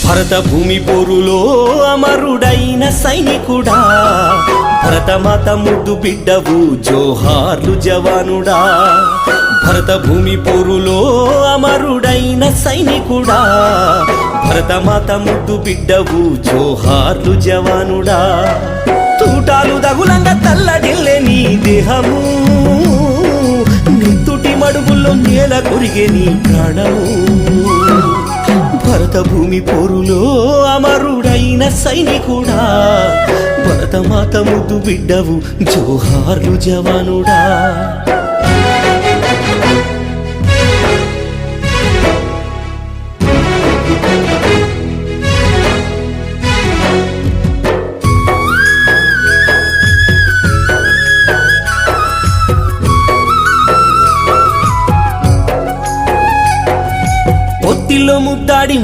భరత భూమి పోరులో అమరుడైన సైనికుడా, భరతమాత ముద్దు బిడ్డవు జోహార్లు జవానుడా. భరత భూమి పోరులో అమరుడైన సైనికుడా, భరతమాత ముద్దు బిడ్డవు జోహార్లు జవానుడా. తూటాలు దగులంగా తల్లడిల్లే నీ దేహము, నిత్తుటి మడుగుల్లో నేల కొరిగే నీ ప్రాణము. భరత భూమి పోరులో అమరుడైన సైనికుడా, భరతమాత ముద్దు బిడ్డవు జోహార్లు జవానుడా. పొత్తిల్లో ముద్దాడి